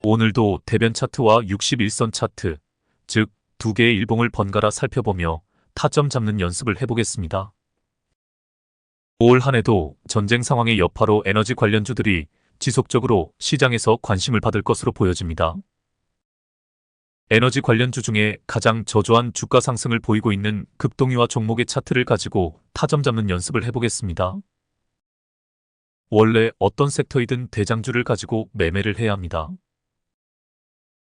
오늘도 대변 차트와 61선 차트, 즉 두 개의 일봉을 번갈아 살펴보며 타점 잡는 연습을 해보겠습니다. 올 한 해도 전쟁 상황의 여파로 에너지 관련주들이 지속적으로 시장에서 관심을 받을 것으로 보여집니다. 에너지 관련주 중에 가장 저조한 주가 상승을 보이고 있는 급동위와 종목의 차트를 가지고 타점 잡는 연습을 해보겠습니다. 원래 어떤 섹터이든 대장주를 가지고 매매를 해야 합니다.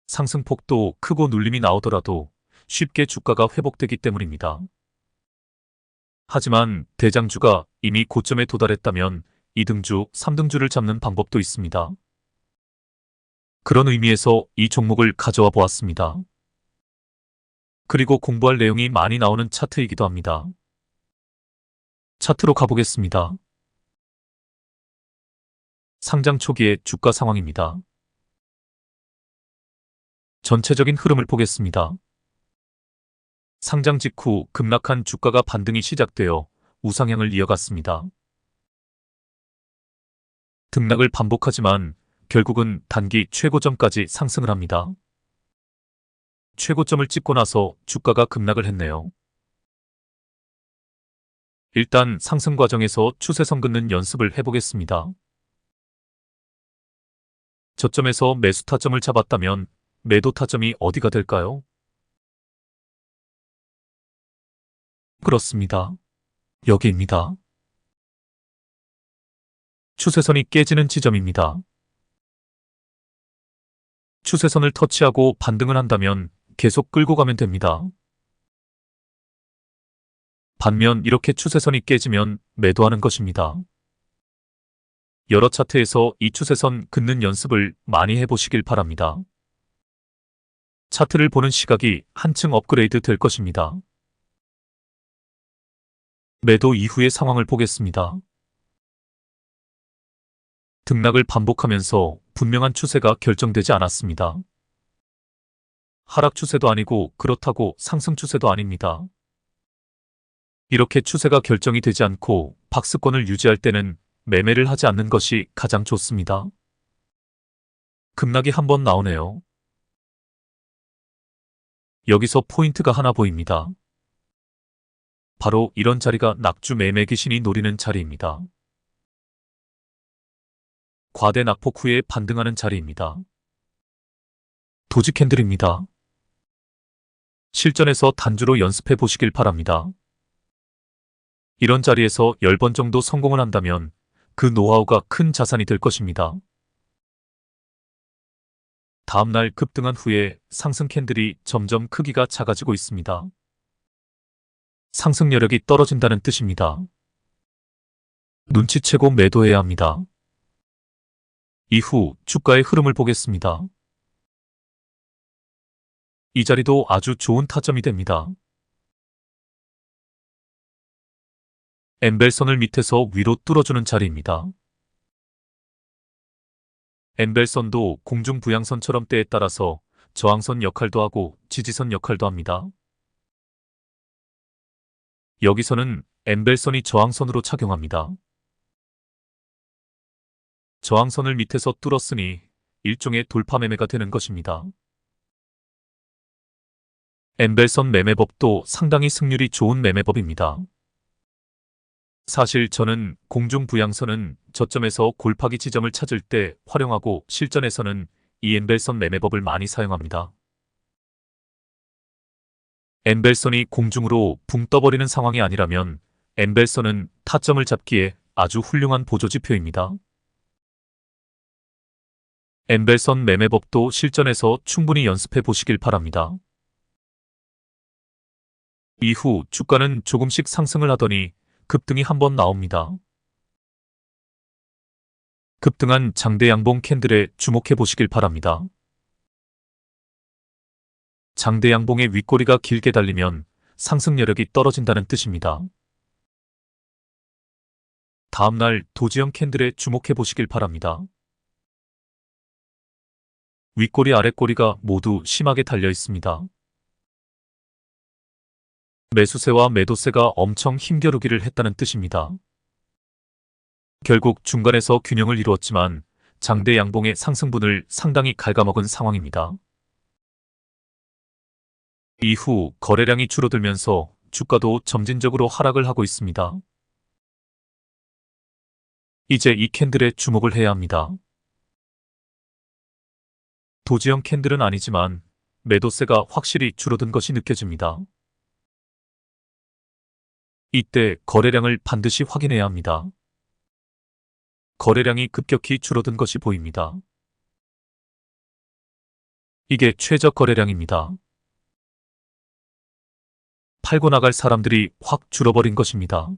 상승폭도 크고 눌림이 나오더라도 쉽게 주가가 회복되기 때문입니다. 하지만 대장주가 이미 고점에 도달했다면 2등주, 3등주를 잡는 방법도 있습니다. 그런 의미에서 이 종목을 가져와 보았습니다. 그리고 공부할 내용이 많이 나오는 차트이기도 합니다. 차트로 가보겠습니다. 상장 초기의 주가 상황입니다. 전체적인 흐름을 보겠습니다. 상장 직후 급락한 주가가 반등이 시작되어 우상향을 이어갔습니다. 등락을 반복하지만 결국은 단기 최고점까지 상승을 합니다. 최고점을 찍고 나서 주가가 급락을 했네요. 일단 상승 과정에서 추세선 긋는 연습을 해보겠습니다. 저점에서 매수 타점을 잡았다면 매도 타점이 어디가 될까요? 그렇습니다. 여기입니다. 추세선이 깨지는 지점입니다. 추세선을 터치하고 반등을 한다면 계속 끌고 가면 됩니다. 반면 이렇게 추세선이 깨지면 매도하는 것입니다. 여러 차트에서 이 추세선 긋는 연습을 많이 해보시길 바랍니다. 차트를 보는 시각이 한층 업그레이드 될 것입니다. 매도 이후의 상황을 보겠습니다. 등락을 반복하면서 분명한 추세가 결정되지 않았습니다. 하락 추세도 아니고 그렇다고 상승 추세도 아닙니다. 이렇게 추세가 결정이 되지 않고 박스권을 유지할 때는 매매를 하지 않는 것이 가장 좋습니다. 급락이 한번 나오네요. 여기서 포인트가 하나 보입니다. 바로 이런 자리가 낙주 매매 귀신이 노리는 자리입니다. 과대 낙폭 후에 반등하는 자리입니다. 도지 캔들입니다. 실전에서 단주로 연습해 보시길 바랍니다. 이런 자리에서 10번 정도 성공을 한다면 그 노하우가 큰 자산이 될 것입니다. 다음날 급등한 후에 상승 캔들이 점점 크기가 작아지고 있습니다. 상승 여력이 떨어진다는 뜻입니다. 눈치채고 매도해야 합니다. 이후 주가의 흐름을 보겠습니다. 이 자리도 아주 좋은 타점이 됩니다. 엠벨선을 밑에서 위로 뚫어주는 자리입니다. 엠벨선도 공중부양선처럼 때에 따라서 저항선 역할도 하고 지지선 역할도 합니다. 여기서는 엠벨선이 저항선으로 착용합니다. 저항선을 밑에서 뚫었으니 일종의 돌파 매매가 되는 것입니다. 엠벨선 매매법도 상당히 승률이 좋은 매매법입니다. 사실 저는 공중부양선은 저점에서 골파기 지점을 찾을 때 활용하고 실전에서는 이 엠벨선 매매법을 많이 사용합니다. 엠벨선이 공중으로 붕 떠버리는 상황이 아니라면 엠벨선은 타점을 잡기에 아주 훌륭한 보조지표입니다. 엠벨선 매매법도 실전에서 충분히 연습해 보시길 바랍니다. 이후 주가는 조금씩 상승을 하더니 급등이 한번 나옵니다. 급등한 장대 양봉 캔들에 주목해 보시길 바랍니다. 장대 양봉의 윗꼬리가 길게 달리면 상승 여력이 떨어진다는 뜻입니다. 다음날 도지형 캔들에 주목해 보시길 바랍니다. 윗꼬리 아랫꼬리가 모두 심하게 달려 있습니다. 매수세와 매도세가 엄청 힘겨루기를 했다는 뜻입니다. 결국 중간에서 균형을 이루었지만 장대 양봉의 상승분을 상당히 갉아먹은 상황입니다. 이후 거래량이 줄어들면서 주가도 점진적으로 하락을 하고 있습니다. 이제 이 캔들에 주목을 해야 합니다. 도지형 캔들은 아니지만 매도세가 확실히 줄어든 것이 느껴집니다. 이때 거래량을 반드시 확인해야 합니다. 거래량이 급격히 줄어든 것이 보입니다. 이게 최저 거래량입니다. 팔고 나갈 사람들이 확 줄어버린 것입니다.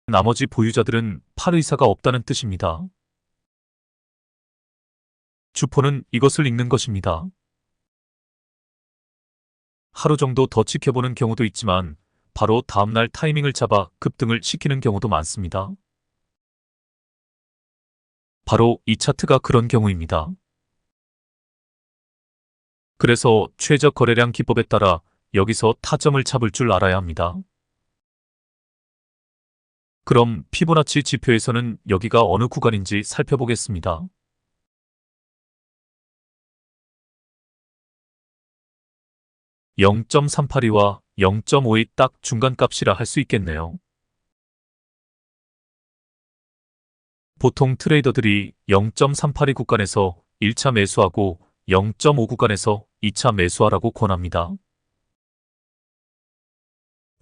나머지 보유자들은 팔 의사가 없다는 뜻입니다. 주포는 이것을 읽는 것입니다. 하루 정도 더 지켜보는 경우도 있지만 바로 다음날 타이밍을 잡아 급등을 시키는 경우도 많습니다. 바로 이 차트가 그런 경우입니다. 그래서 최저 거래량 기법에 따라 여기서 타점을 잡을 줄 알아야 합니다. 그럼 피보나치 지표에서는 여기가 어느 구간인지 살펴보겠습니다. 0.382와 0.52 딱 중간값이라 할 수 있겠네요. 보통 트레이더들이 0.382 구간에서 1차 매수하고 0.5 구간에서 2차 매수하라고 권합니다.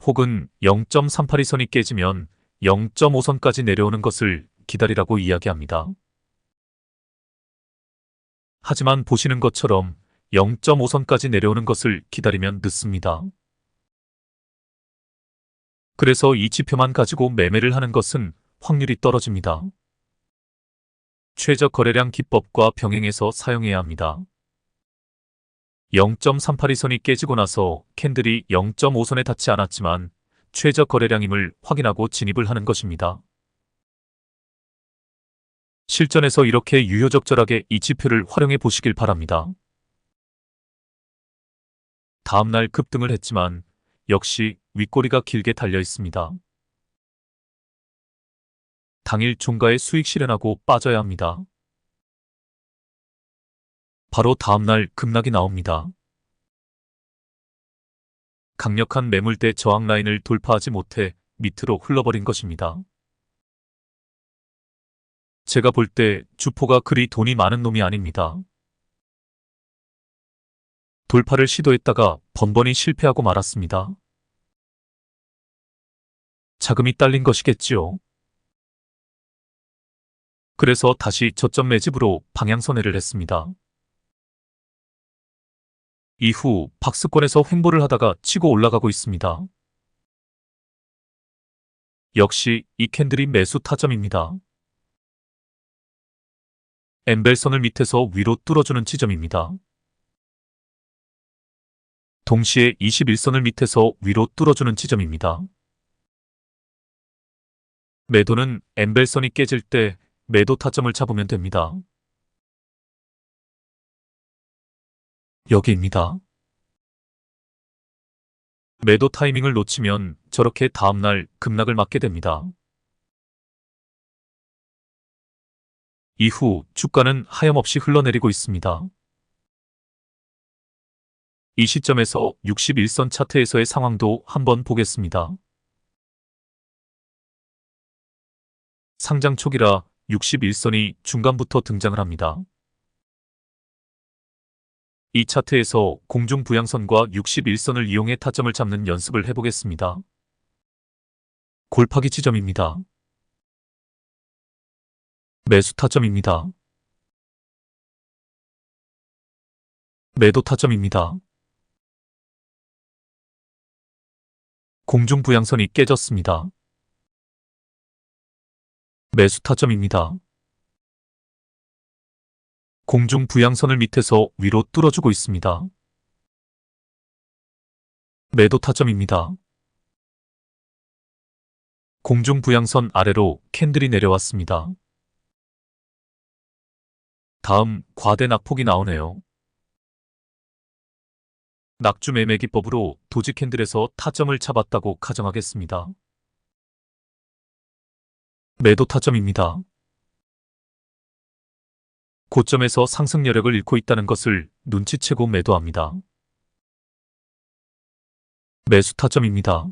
혹은 0.382선이 깨지면 0.5선까지 내려오는 것을 기다리라고 이야기합니다. 하지만 보시는 것처럼 0.5선까지 내려오는 것을 기다리면 늦습니다. 그래서 이 지표만 가지고 매매를 하는 것은 확률이 떨어집니다. 최저 거래량 기법과 병행해서 사용해야 합니다. 0.382선이 깨지고 나서 캔들이 0.5선에 닿지 않았지만 최저 거래량임을 확인하고 진입을 하는 것입니다. 실전에서 이렇게 유효적절하게 이 지표를 활용해 보시길 바랍니다. 다음날 급등을 했지만 역시 윗꼬리가 길게 달려 있습니다. 당일 종가에 수익 실현하고 빠져야 합니다. 바로 다음날 급락이 나옵니다. 강력한 매물대 저항 라인을 돌파하지 못해 밑으로 흘러버린 것입니다. 제가 볼 때 주포가 그리 돈이 많은 놈이 아닙니다. 돌파를 시도했다가 번번이 실패하고 말았습니다. 자금이 딸린 것이겠지요. 그래서 다시 저점 매집으로 방향선회를 했습니다. 이후 박스권에서 횡보를 하다가 치고 올라가고 있습니다. 역시 이 캔들이 매수 타점입니다. 엠벨선을 밑에서 위로 뚫어주는 지점입니다. 동시에 21선을 밑에서 위로 뚫어주는 지점입니다. 매도는 엠벨선이 깨질 때 매도 타점을 잡으면 됩니다. 여기입니다. 매도 타이밍을 놓치면 저렇게 다음날 급락을 맞게 됩니다. 이후 주가는 하염없이 흘러내리고 있습니다. 이 시점에서 61선 차트에서의 상황도 한번 보겠습니다. 상장 초기라 61선이 중간부터 등장을 합니다. 이 차트에서 공중 부양선과 61선을 이용해 타점을 잡는 연습을 해보겠습니다. 골파기 지점입니다. 매수 타점입니다. 매도 타점입니다. 공중 부양선이 깨졌습니다. 매수 타점입니다. 공중 부양선을 밑에서 위로 뚫어주고 있습니다. 매도 타점입니다. 공중 부양선 아래로 캔들이 내려왔습니다. 다음 과대 낙폭이 나오네요. 낙주 매매 기법으로 도지 캔들에서 타점을 잡았다고 가정하겠습니다. 매도 타점입니다. 고점에서 상승 여력을 잃고 있다는 것을 눈치채고 매도합니다. 매수 타점입니다.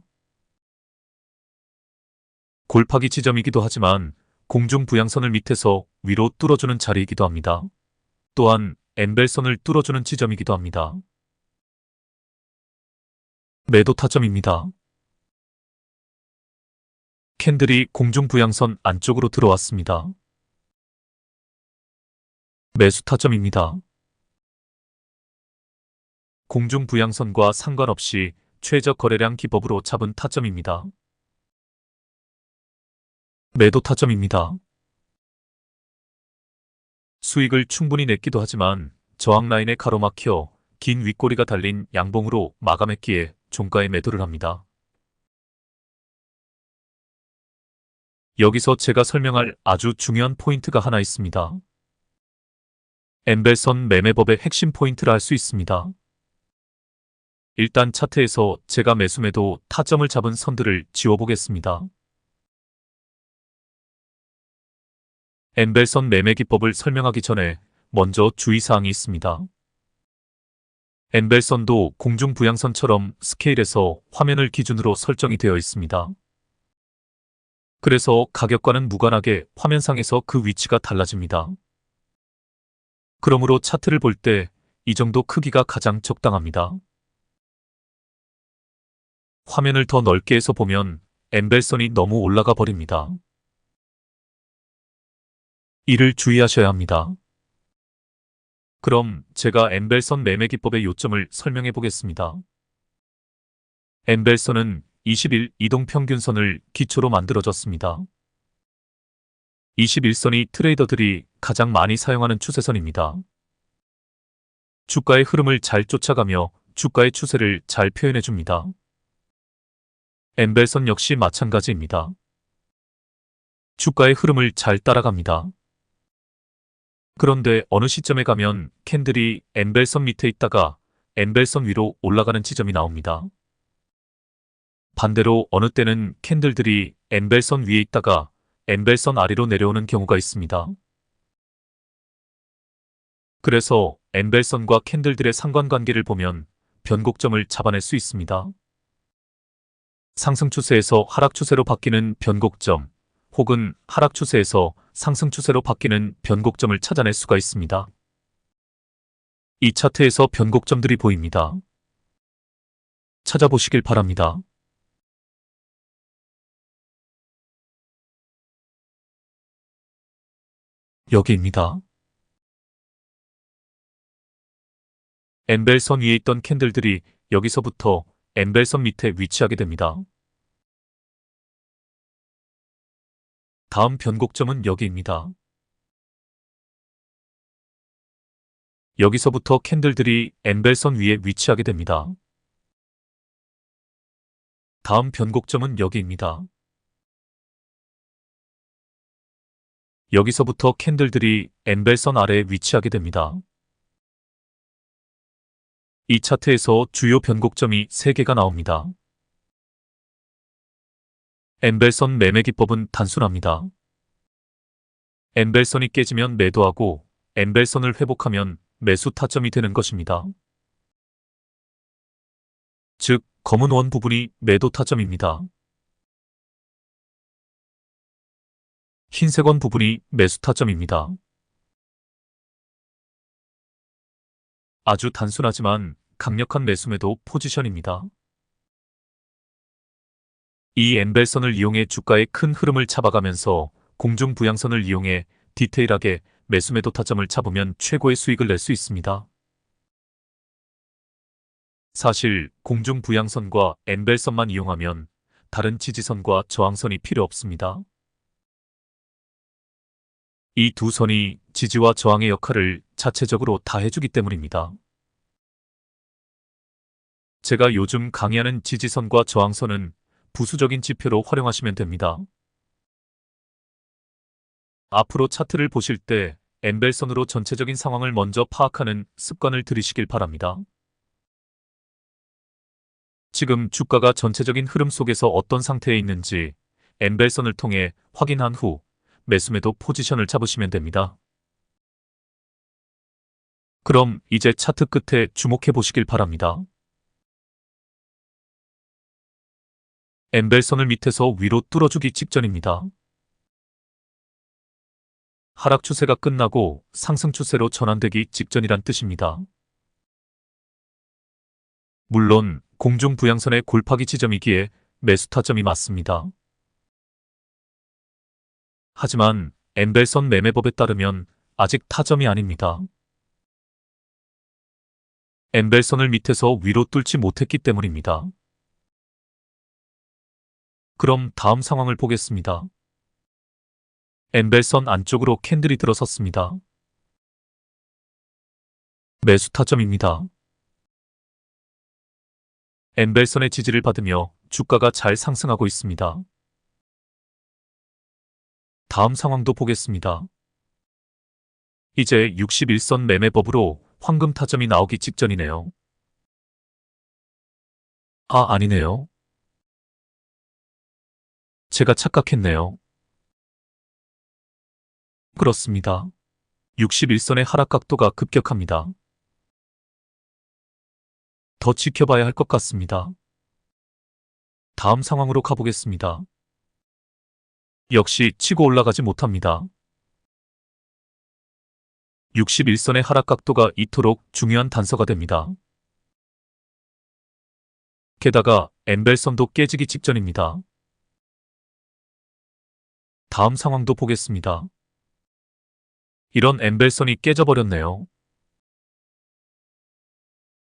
골파기 지점이기도 하지만 공중 부양선을 밑에서 위로 뚫어주는 자리이기도 합니다. 또한 엠벨선을 뚫어주는 지점이기도 합니다. 매도 타점입니다. 캔들이 공중 부양선 안쪽으로 들어왔습니다. 매수 타점입니다. 공중 부양선과 상관없이 최저 거래량 기법으로 잡은 타점입니다. 매도 타점입니다. 수익을 충분히 냈기도 하지만 저항 라인에 가로막혀 긴 윗꼬리가 달린 양봉으로 마감했기에 종가에 매도를 합니다. 여기서 제가 설명할 아주 중요한 포인트가 하나 있습니다. 엠벨선 매매법의 핵심 포인트라 할 수 있습니다. 일단 차트에서 제가 매수 매도 타점을 잡은 선들을 지워보겠습니다. 엠벨선 매매 기법을 설명하기 전에 먼저 주의사항이 있습니다. 엠벨선도 공중 부양선처럼 스케일에서 화면을 기준으로 설정이 되어 있습니다. 그래서 가격과는 무관하게 화면상에서 그 위치가 달라집니다. 그러므로 차트를 볼 때 이 정도 크기가 가장 적당합니다. 화면을 더 넓게 해서 보면 엠벨선이 너무 올라가 버립니다. 이를 주의하셔야 합니다. 그럼 제가 엠벨선 매매 기법의 요점을 설명해 보겠습니다. 엠벨선은 20일 이동평균선을 기초로 만들어졌습니다. 21선이 트레이더들이 가장 많이 사용하는 추세선입니다. 주가의 흐름을 잘 쫓아가며 주가의 추세를 잘 표현해 줍니다. 엠벨선 역시 마찬가지입니다. 주가의 흐름을 잘 따라갑니다. 그런데 어느 시점에 가면 캔들이 엠벨선 밑에 있다가 엠벨선 위로 올라가는 지점이 나옵니다. 반대로 어느 때는 캔들들이 엠벨선 위에 있다가 엠벨선 아래로 내려오는 경우가 있습니다. 그래서 엠벨선과 캔들들의 상관관계를 보면 변곡점을 잡아낼 수 있습니다. 상승 추세에서 하락 추세로 바뀌는 변곡점, 혹은 하락 추세에서 상승 추세로 바뀌는 변곡점을 찾아낼 수가 있습니다. 이 차트에서 변곡점들이 보입니다. 찾아보시길 바랍니다. 여기입니다. 엠벨선 위에 있던 캔들들이 여기서부터 엠벨선 밑에 위치하게 됩니다. 다음 변곡점은 여기입니다. 여기서부터 캔들들이 엠벨선 위에 위치하게 됩니다. 다음 변곡점은 여기입니다. 여기서부터 캔들들이 엠벨선 아래에 위치하게 됩니다. 이 차트에서 주요 변곡점이 3개가 나옵니다. 엠벨선 매매 기법은 단순합니다. 엠벨선이 깨지면 매도하고 엠벨선을 회복하면 매수 타점이 되는 것입니다. 즉, 검은 원 부분이 매도 타점입니다. 흰색 원 부분이 매수 타점입니다. 아주 단순하지만 강력한 매수 매도 포지션입니다. 이 엠벨선을 이용해 주가의 큰 흐름을 잡아가면서 공중 부양선을 이용해 디테일하게 매수 매도 타점을 잡으면 최고의 수익을 낼 수 있습니다. 사실 공중 부양선과 엠벨선만 이용하면 다른 지지선과 저항선이 필요 없습니다. 이 두 선이 지지와 저항의 역할을 자체적으로 다 해주기 때문입니다. 제가 요즘 강의하는 지지선과 저항선은 부수적인 지표로 활용하시면 됩니다. 앞으로 차트를 보실 때 엠벨선으로 전체적인 상황을 먼저 파악하는 습관을 들이시길 바랍니다. 지금 주가가 전체적인 흐름 속에서 어떤 상태에 있는지 엠벨선을 통해 확인한 후 매수 매도 포지션을 잡으시면 됩니다. 그럼 이제 차트 끝에 주목해 보시길 바랍니다. 엠벨선을 밑에서 위로 뚫어주기 직전입니다. 하락 추세가 끝나고 상승 추세로 전환되기 직전이란 뜻입니다. 물론 공중 부양선의 골파기 지점이기에 매수 타점이 맞습니다. 하지만 엠벨선 매매법에 따르면 아직 타점이 아닙니다. 엠벨선을 밑에서 위로 뚫지 못했기 때문입니다. 그럼 다음 상황을 보겠습니다. 엠벨선 안쪽으로 캔들이 들어섰습니다. 매수 타점입니다. 엠벨선의 지지를 받으며 주가가 잘 상승하고 있습니다. 다음 상황도 보겠습니다. 이제 61선 매매법으로 황금 타점이 나오기 직전이네요. 아니네요. 제가 착각했네요. 그렇습니다. 61선의 하락 각도가 급격합니다. 더 지켜봐야 할 것 같습니다. 다음 상황으로 가보겠습니다. 역시 치고 올라가지 못합니다. 61선의 하락 각도가 이토록 중요한 단서가 됩니다. 게다가 엠벨선도 깨지기 직전입니다. 다음 상황도 보겠습니다. 이런 엠벨선이 깨져버렸네요.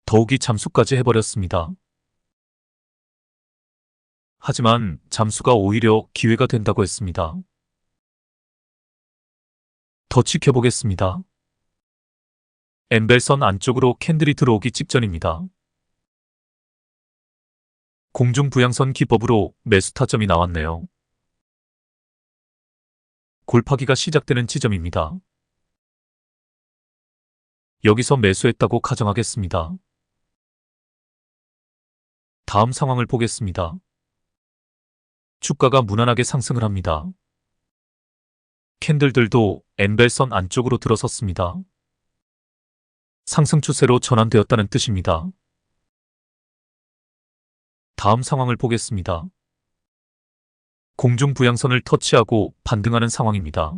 더욱이 잠수까지 해버렸습니다. 하지만 잠수가 오히려 기회가 된다고 했습니다. 더 지켜보겠습니다. 엠벨선 안쪽으로 캔들이 들어오기 직전입니다. 공중 부양선 기법으로 매수 타점이 나왔네요. 골파기가 시작되는 지점입니다. 여기서 매수했다고 가정하겠습니다. 다음 상황을 보겠습니다. 주가가 무난하게 상승을 합니다. 캔들들도 엠벨선 안쪽으로 들어섰습니다. 상승 추세로 전환되었다는 뜻입니다. 다음 상황을 보겠습니다. 공중 부양선을 터치하고 반등하는 상황입니다.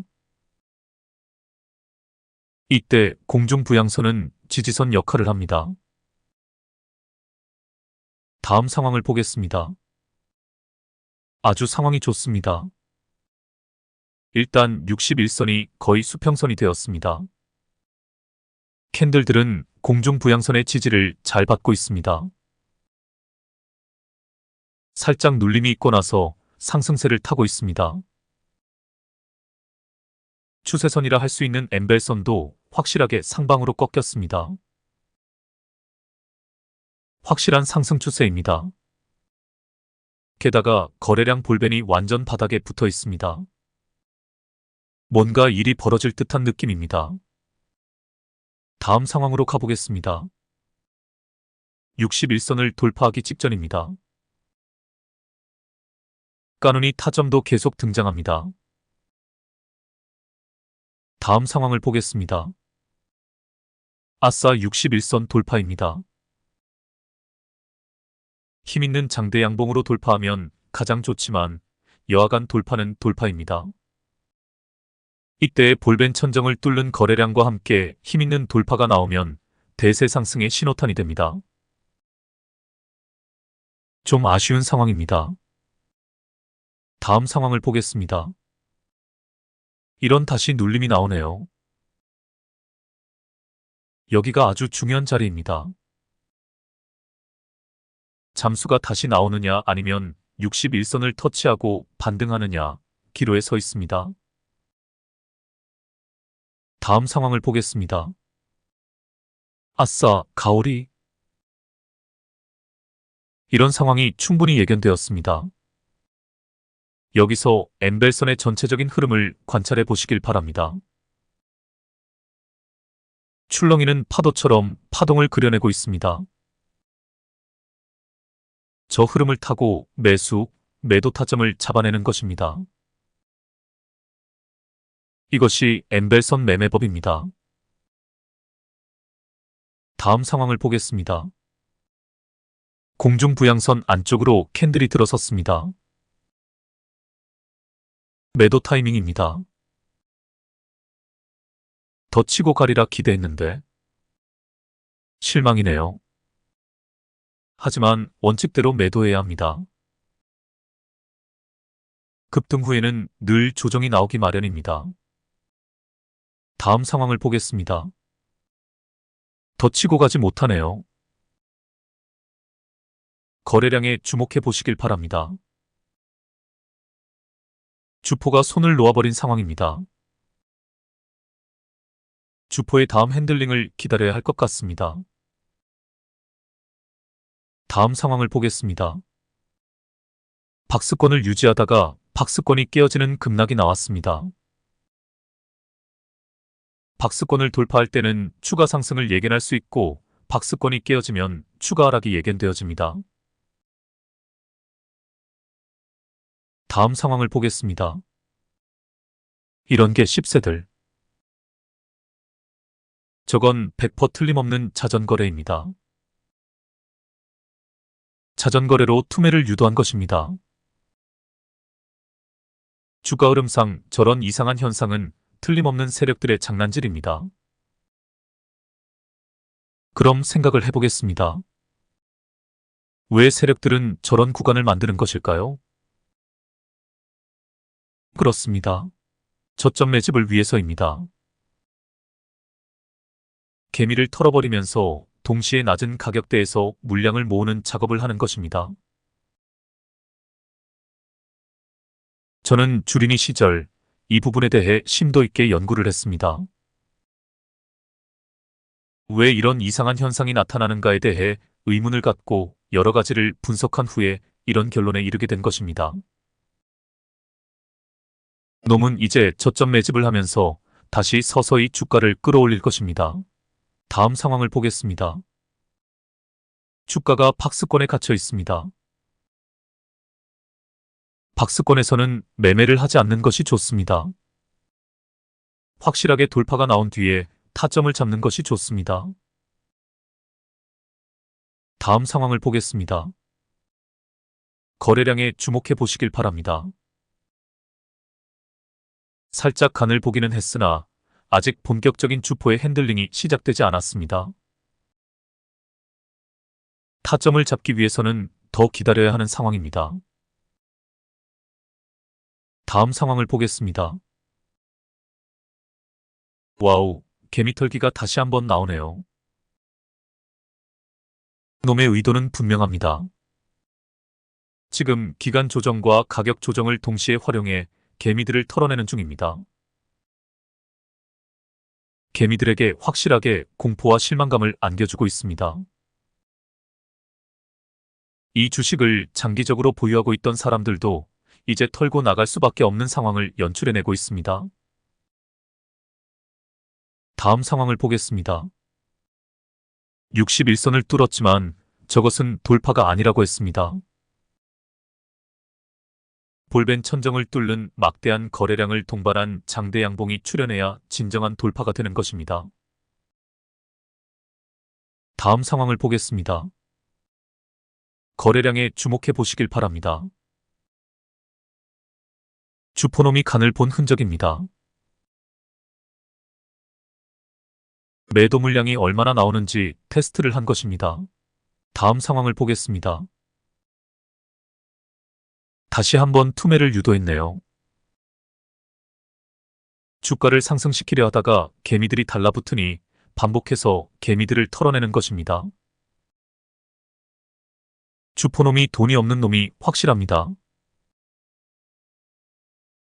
이때 공중 부양선은 지지선 역할을 합니다. 다음 상황을 보겠습니다. 아주 상황이 좋습니다. 일단 61선이 거의 수평선이 되었습니다. 캔들들은 공중 부양선의 지지를 잘 받고 있습니다. 살짝 눌림이 있고 나서 상승세를 타고 있습니다. 추세선이라 할 수 있는 엠벨선도 확실하게 상방으로 꺾였습니다. 확실한 상승 추세입니다. 게다가 거래량 볼벤이 완전 바닥에 붙어 있습니다. 뭔가 일이 벌어질 듯한 느낌입니다. 다음 상황으로 가보겠습니다. 61선을 돌파하기 직전입니다. 까누니 타점도 계속 등장합니다. 다음 상황을 보겠습니다. 아싸 61선 돌파입니다. 힘있는 장대 양봉으로 돌파하면 가장 좋지만 여하간 돌파는 돌파입니다. 이때 볼벤 천정을 뚫는 거래량과 함께 힘있는 돌파가 나오면 대세 상승의 신호탄이 됩니다. 좀 아쉬운 상황입니다. 다음 상황을 보겠습니다. 이런 다시 눌림이 나오네요. 여기가 아주 중요한 자리입니다. 잠수가 다시 나오느냐 아니면 61선을 터치하고 반등하느냐 기로에 서 있습니다. 다음 상황을 보겠습니다. 아싸, 가오리. 이런 상황이 충분히 예견되었습니다. 여기서 엠벨선의 전체적인 흐름을 관찰해 보시길 바랍니다. 출렁이는 파도처럼 파동을 그려내고 있습니다. 저 흐름을 타고 매수, 매도 타점을 잡아내는 것입니다. 이것이 엠벨선 매매법입니다. 다음 상황을 보겠습니다. 공중부양선 안쪽으로 캔들이 들어섰습니다. 매도 타이밍입니다. 더 치고 가리라 기대했는데 실망이네요. 하지만 원칙대로 매도해야 합니다. 급등 후에는 늘 조정이 나오기 마련입니다. 다음 상황을 보겠습니다. 더 치고 가지 못하네요. 거래량에 주목해 보시길 바랍니다. 주포가 손을 놓아버린 상황입니다. 주포의 다음 핸들링을 기다려야 할 것 같습니다. 다음 상황을 보겠습니다. 박스권을 유지하다가 박스권이 깨어지는 급락이 나왔습니다. 박스권을 돌파할 때는 추가 상승을 예견할 수 있고 박스권이 깨어지면 추가 하락이 예견되어집니다. 다음 상황을 보겠습니다. 이런 게 10세들. 저건 100% 틀림없는 자전거래입니다. 자전거래로 투매를 유도한 것입니다. 주가 흐름상 저런 이상한 현상은 틀림없는 세력들의 장난질입니다. 그럼 생각을 해보겠습니다. 왜 세력들은 저런 구간을 만드는 것일까요? 그렇습니다. 저점 매집을 위해서입니다. 개미를 털어버리면서 동시에 낮은 가격대에서 물량을 모으는 작업을 하는 것입니다. 저는 주린이 시절 이 부분에 대해 심도 있게 연구를 했습니다. 왜 이런 이상한 현상이 나타나는가에 대해 의문을 갖고 여러 가지를 분석한 후에 이런 결론에 이르게 된 것입니다. 놈은 이제 저점 매집을 하면서 다시 서서히 주가를 끌어올릴 것입니다. 다음 상황을 보겠습니다. 주가가 박스권에 갇혀 있습니다. 박스권에서는 매매를 하지 않는 것이 좋습니다. 확실하게 돌파가 나온 뒤에 타점을 잡는 것이 좋습니다. 다음 상황을 보겠습니다. 거래량에 주목해 보시길 바랍니다. 살짝 간을 보기는 했으나 아직 본격적인 주포의 핸들링이 시작되지 않았습니다. 타점을 잡기 위해서는 더 기다려야 하는 상황입니다. 다음 상황을 보겠습니다. 와우, 개미털기가 다시 한번 나오네요. 놈의 의도는 분명합니다. 지금 기간 조정과 가격 조정을 동시에 활용해 개미들을 털어내는 중입니다. 개미들에게 확실하게 공포와 실망감을 안겨주고 있습니다. 이 주식을 장기적으로 보유하고 있던 사람들도 이제 털고 나갈 수밖에 없는 상황을 연출해내고 있습니다. 다음 상황을 보겠습니다. 61선을 뚫었지만 저것은 돌파가 아니라고 했습니다. 볼벤 천정을 뚫는 막대한 거래량을 동반한 장대 양봉이 출현해야 진정한 돌파가 되는 것입니다. 다음 상황을 보겠습니다. 거래량에 주목해 보시길 바랍니다. 주포놈이 간을 본 흔적입니다. 매도 물량이 얼마나 나오는지 테스트를 한 것입니다. 다음 상황을 보겠습니다. 다시 한번 투매를 유도했네요. 주가를 상승시키려 하다가 개미들이 달라붙으니 반복해서 개미들을 털어내는 것입니다. 주포놈이 돈이 없는 놈이 확실합니다.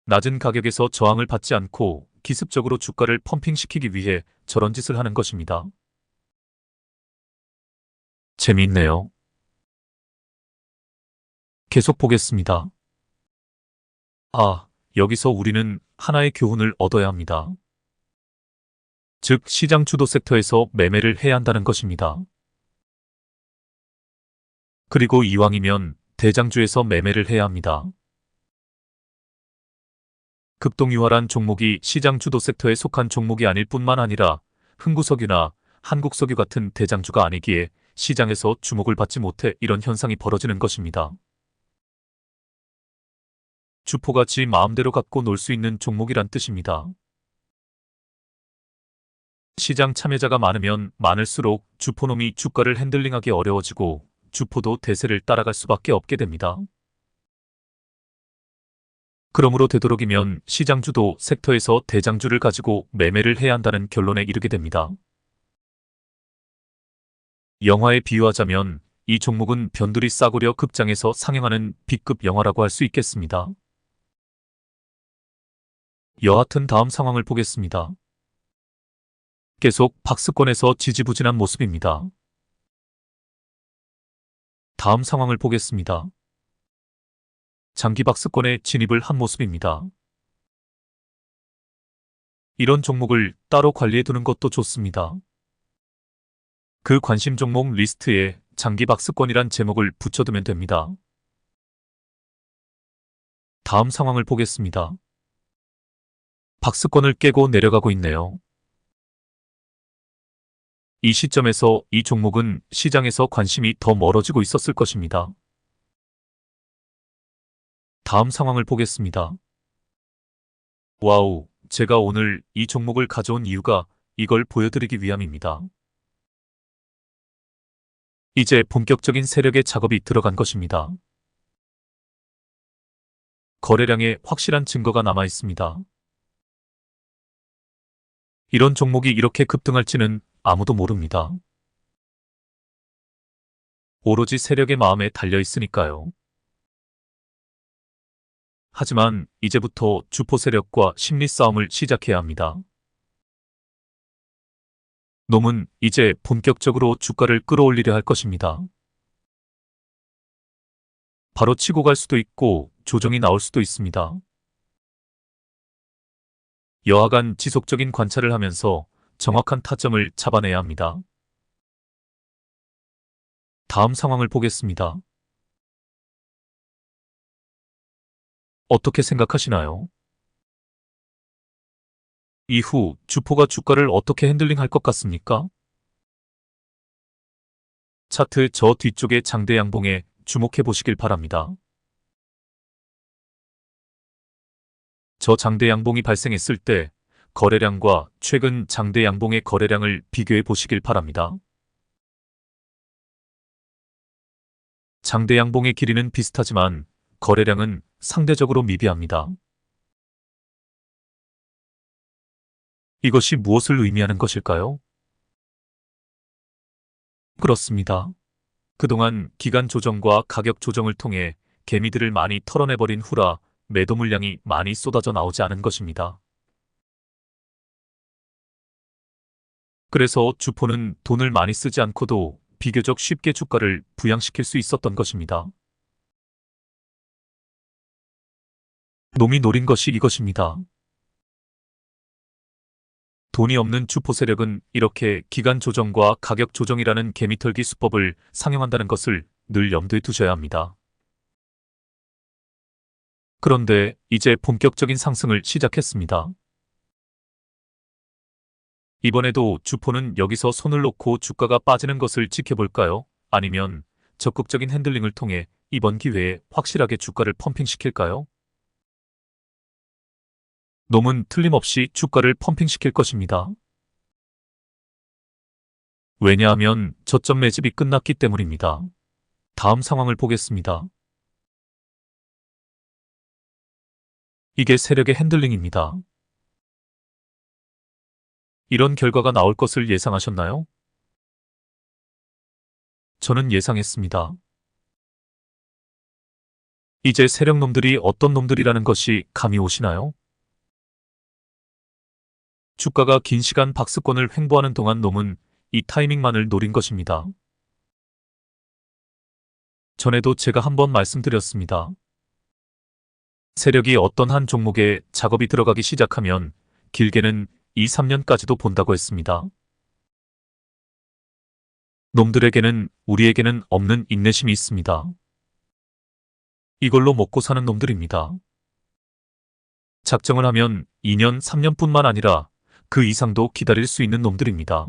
낮은 가격에서 저항을 받지 않고 기습적으로 주가를 펌핑시키기 위해 저런 짓을 하는 것입니다. 재미있네요. 계속 보겠습니다. 여기서 우리는 하나의 교훈을 얻어야 합니다. 즉, 시장 주도 섹터에서 매매를 해야 한다는 것입니다. 그리고 이왕이면 대장주에서 매매를 해야 합니다. 급동유활한 종목이 시장 주도 섹터에 속한 종목이 아닐 뿐만 아니라 흥구석유나 한국석유 같은 대장주가 아니기에 시장에서 주목을 받지 못해 이런 현상이 벌어지는 것입니다. 주포가 지 마음대로 갖고 놀 수 있는 종목이란 뜻입니다. 시장 참여자가 많으면 많을수록 주포놈이 주가를 핸들링하기 어려워지고 주포도 대세를 따라갈 수밖에 없게 됩니다. 그러므로 되도록이면 시장주도 섹터에서 대장주를 가지고 매매를 해야 한다는 결론에 이르게 됩니다. 영화에 비유하자면 이 종목은 변두리 싸구려 극장에서 상영하는 B급 영화라고 할 수 있겠습니다. 여하튼 다음 상황을 보겠습니다. 계속 박스권에서 지지부진한 모습입니다. 다음 상황을 보겠습니다. 장기 박스권에 진입을 한 모습입니다. 이런 종목을 따로 관리해 두는 것도 좋습니다. 그 관심 종목 리스트에 장기 박스권이란 제목을 붙여두면 됩니다. 다음 상황을 보겠습니다. 박스권을 깨고 내려가고 있네요. 이 시점에서 이 종목은 시장에서 관심이 더 멀어지고 있었을 것입니다. 다음 상황을 보겠습니다. 와우, 제가 오늘 이 종목을 가져온 이유가 이걸 보여드리기 위함입니다. 이제 본격적인 세력의 작업이 들어간 것입니다. 거래량에 확실한 증거가 남아 있습니다. 이런 종목이 이렇게 급등할지는 아무도 모릅니다. 오로지 세력의 마음에 달려 있으니까요. 하지만 이제부터 주포 세력과 심리 싸움을 시작해야 합니다. 놈은 이제 본격적으로 주가를 끌어올리려 할 것입니다. 바로 치고 갈 수도 있고 조정이 나올 수도 있습니다. 여하간 지속적인 관찰을 하면서 정확한 타점을 잡아내야 합니다. 다음 상황을 보겠습니다. 어떻게 생각하시나요? 이후 주포가 주가를 어떻게 핸들링할 것 같습니까? 차트 저 뒤쪽의 장대 양봉에 주목해 보시길 바랍니다. 저 장대 양봉이 발생했을 때 거래량과 최근 장대 양봉의 거래량을 비교해 보시길 바랍니다. 장대 양봉의 길이는 비슷하지만 거래량은 상대적으로 미비합니다. 이것이 무엇을 의미하는 것일까요? 그렇습니다. 그동안 기간 조정과 가격 조정을 통해 개미들을 많이 털어내버린 후라 매도 물량이 많이 쏟아져 나오지 않은 것입니다. 그래서 주포는 돈을 많이 쓰지 않고도 비교적 쉽게 주가를 부양시킬 수 있었던 것입니다. 놈이 노린 것이 이것입니다. 돈이 없는 주포 세력은 이렇게 기간 조정과 가격 조정이라는 개미털기 수법을 상용한다는 것을 늘 염두에 두셔야 합니다. 그런데 이제 본격적인 상승을 시작했습니다. 이번에도 주포는 여기서 손을 놓고 주가가 빠지는 것을 지켜볼까요? 아니면 적극적인 핸들링을 통해 이번 기회에 확실하게 주가를 펌핑시킬까요? 놈은 틀림없이 주가를 펌핑시킬 것입니다. 왜냐하면 저점 매집이 끝났기 때문입니다. 다음 상황을 보겠습니다. 이게 세력의 핸들링입니다. 이런 결과가 나올 것을 예상하셨나요? 저는 예상했습니다. 이제 세력놈들이 어떤 놈들이라는 것이 감이 오시나요? 주가가 긴 시간 박스권을 횡보하는 동안 놈은 이 타이밍만을 노린 것입니다. 전에도 제가 한번 말씀드렸습니다. 세력이 어떤 한 종목에 작업이 들어가기 시작하면 길게는 2, 3년까지도 본다고 했습니다. 놈들에게는 우리에게는 없는 인내심이 있습니다. 이걸로 먹고 사는 놈들입니다. 작정을 하면 2년, 3년뿐만 아니라 그 이상도 기다릴 수 있는 놈들입니다.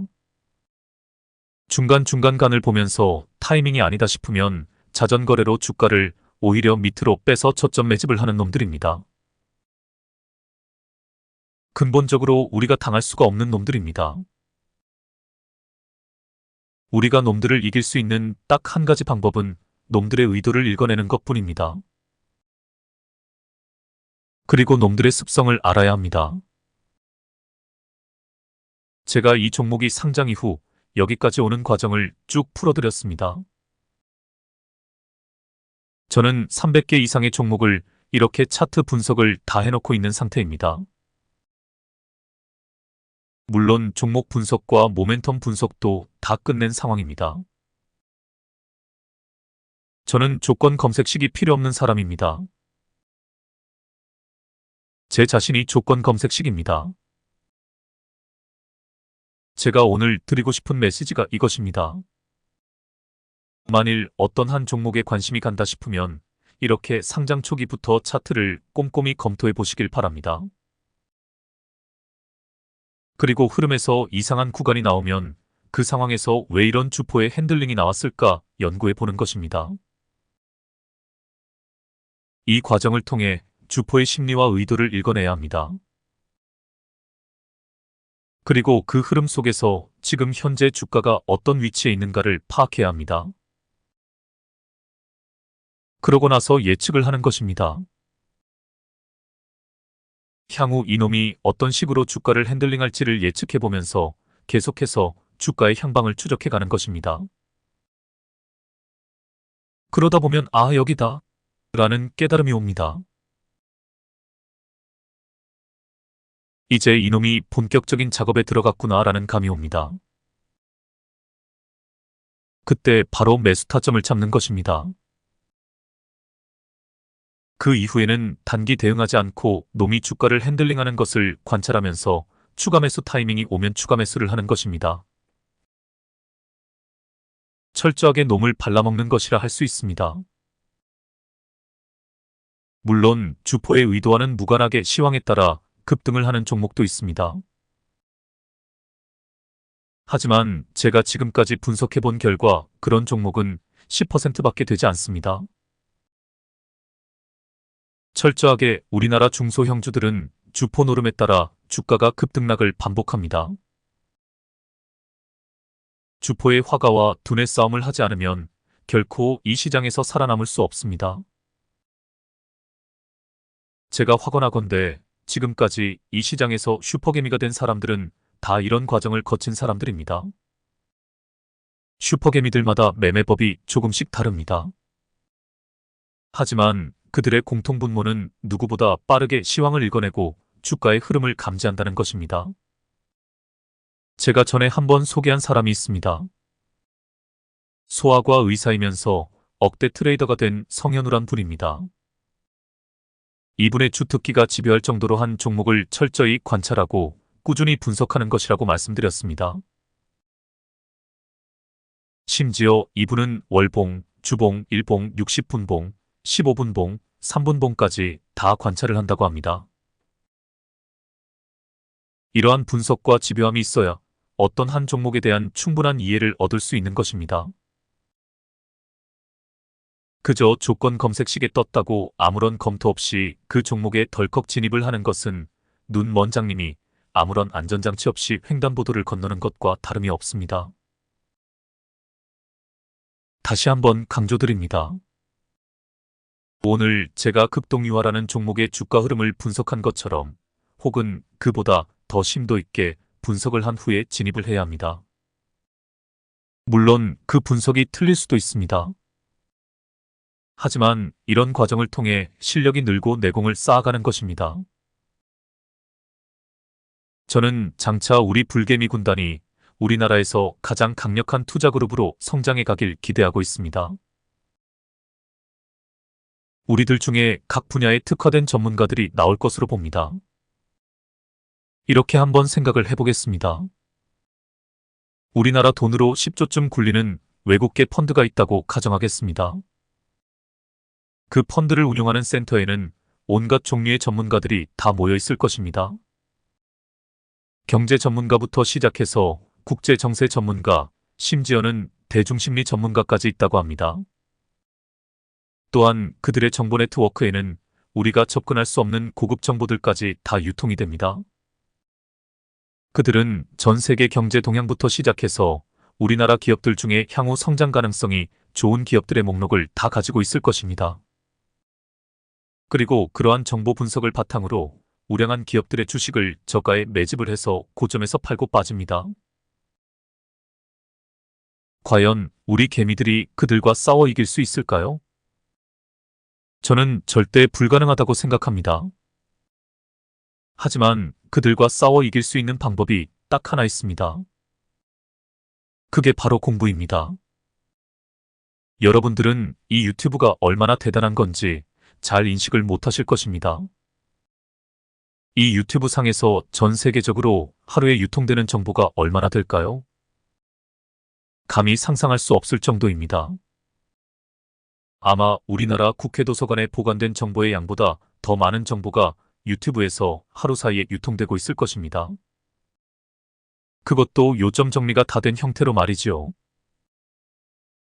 중간중간 간을 보면서 타이밍이 아니다 싶으면 자전거래로 주가를 오히려 밑으로 빼서 저점 매집을 하는 놈들입니다. 근본적으로 우리가 당할 수가 없는 놈들입니다. 우리가 놈들을 이길 수 있는 딱 한 가지 방법은 놈들의 의도를 읽어내는 것뿐입니다. 그리고 놈들의 습성을 알아야 합니다. 제가 이 종목이 상장 이후 여기까지 오는 과정을 쭉 풀어드렸습니다. 저는 300개 이상의 종목을 이렇게 차트 분석을 다 해놓고 있는 상태입니다. 물론 종목 분석과 모멘텀 분석도 다 끝낸 상황입니다. 저는 조건 검색식이 필요 없는 사람입니다. 제 자신이 조건 검색식입니다. 제가 오늘 드리고 싶은 메시지가 이것입니다. 만일 어떤 한 종목에 관심이 간다 싶으면 이렇게 상장 초기부터 차트를 꼼꼼히 검토해 보시길 바랍니다. 그리고 흐름에서 이상한 구간이 나오면 그 상황에서 왜 이런 주포의 핸들링이 나왔을까 연구해 보는 것입니다. 이 과정을 통해 주포의 심리와 의도를 읽어내야 합니다. 그리고 그 흐름 속에서 지금 현재 주가가 어떤 위치에 있는가를 파악해야 합니다. 그러고 나서 예측을 하는 것입니다. 향후 이놈이 어떤 식으로 주가를 핸들링할지를 예측해보면서 계속해서 주가의 향방을 추적해가는 것입니다. 그러다 보면 아 여기다 라는 깨달음이 옵니다. 이제 이놈이 본격적인 작업에 들어갔구나 라는 감이 옵니다. 그때 바로 매수 타점을 잡는 것입니다. 그 이후에는 단기 대응하지 않고 놈이 주가를 핸들링하는 것을 관찰하면서 추가 매수 타이밍이 오면 추가 매수를 하는 것입니다. 철저하게 놈을 발라먹는 것이라 할 수 있습니다. 물론 주포의 의도와는 무관하게 시황에 따라 급등을 하는 종목도 있습니다. 하지만 제가 지금까지 분석해본 결과 그런 종목은 10%밖에 되지 않습니다. 철저하게 우리나라 중소형주들은 주포 노름에 따라 주가가 급등락을 반복합니다. 주포의 화가와 두뇌 싸움을 하지 않으면 결코 이 시장에서 살아남을 수 없습니다. 제가 확언하건대 지금까지 이 시장에서 슈퍼개미가 된 사람들은 다 이런 과정을 거친 사람들입니다. 슈퍼개미들마다 매매법이 조금씩 다릅니다. 하지만 그들의 공통분모는 누구보다 빠르게 시황을 읽어내고 주가의 흐름을 감지한다는 것입니다. 제가 전에 한번 소개한 사람이 있습니다. 소아과 의사이면서 억대 트레이더가 된 성현우란 분입니다. 이분의 주특기가 지배할 정도로 한 종목을 철저히 관찰하고 꾸준히 분석하는 것이라고 말씀드렸습니다. 심지어 이분은 월봉, 주봉, 일봉, 60분봉, 15분봉, 3분봉까지 다 관찰을 한다고 합니다. 이러한 분석과 집요함이 있어야 어떤 한 종목에 대한 충분한 이해를 얻을 수 있는 것입니다. 그저 조건 검색식에 떴다고 아무런 검토 없이 그 종목에 덜컥 진입을 하는 것은 눈 먼 장님이 아무런 안전장치 없이 횡단보도를 건너는 것과 다름이 없습니다. 다시 한번 강조드립니다. 오늘 제가 급동유화라는 종목의 주가 흐름을 분석한 것처럼 혹은 그보다 더 심도 있게 분석을 한 후에 진입을 해야 합니다. 물론 그 분석이 틀릴 수도 있습니다. 하지만 이런 과정을 통해 실력이 늘고 내공을 쌓아가는 것입니다. 저는 장차 우리 불개미 군단이 우리나라에서 가장 강력한 투자그룹으로 성장해 가길 기대하고 있습니다. 우리들 중에 각 분야에 특화된 전문가들이 나올 것으로 봅니다. 이렇게 한번 생각을 해보겠습니다. 우리나라 돈으로 10조쯤 굴리는 외국계 펀드가 있다고 가정하겠습니다. 그 펀드를 운용하는 센터에는 온갖 종류의 전문가들이 다 모여 있을 것입니다. 경제 전문가부터 시작해서 국제 정세 전문가, 심지어는 대중심리 전문가까지 있다고 합니다. 또한 그들의 정보 네트워크에는 우리가 접근할 수 없는 고급 정보들까지 다 유통이 됩니다. 그들은 전 세계 경제 동향부터 시작해서 우리나라 기업들 중에 향후 성장 가능성이 좋은 기업들의 목록을 다 가지고 있을 것입니다. 그리고 그러한 정보 분석을 바탕으로 우량한 기업들의 주식을 저가에 매집을 해서 고점에서 팔고 빠집니다. 과연 우리 개미들이 그들과 싸워 이길 수 있을까요? 저는 절대 불가능하다고 생각합니다. 하지만 그들과 싸워 이길 수 있는 방법이 딱 하나 있습니다. 그게 바로 공부입니다. 여러분들은 이 유튜브가 얼마나 대단한 건지 잘 인식을 못하실 것입니다. 이 유튜브 상에서 전 세계적으로 하루에 유통되는 정보가 얼마나 될까요? 감히 상상할 수 없을 정도입니다. 아마 우리나라 국회 도서관에 보관된 정보의 양보다 더 많은 정보가 유튜브에서 하루 사이에 유통되고 있을 것입니다. 그것도 요점 정리가 다 된 형태로 말이지요.